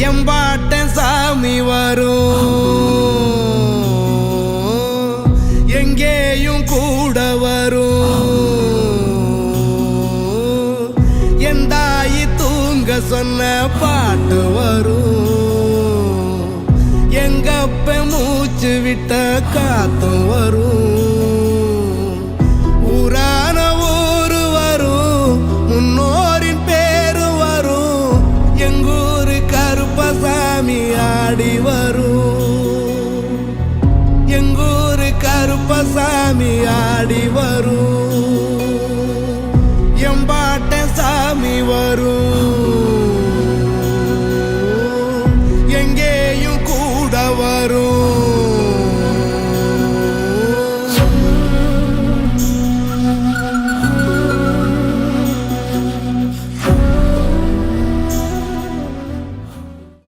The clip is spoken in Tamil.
எம்பாட்டன் சாமி வரும், எங்கேயும் கூட வரும். என் தாயி தூங்க சொன்ன பாட்டு வரும், எங்கப்ப மூச்சு விட்ட காத்தும் வரும். ஊரான ஊரு வரும், முன்னோரின் பேரு வரும். எங்கூரு கருப்பசாமி ஆடி வரும், எங்கூரு கருப்பசாமி ஆடி வரும். எம்பாட்டன் சாமி வரும்.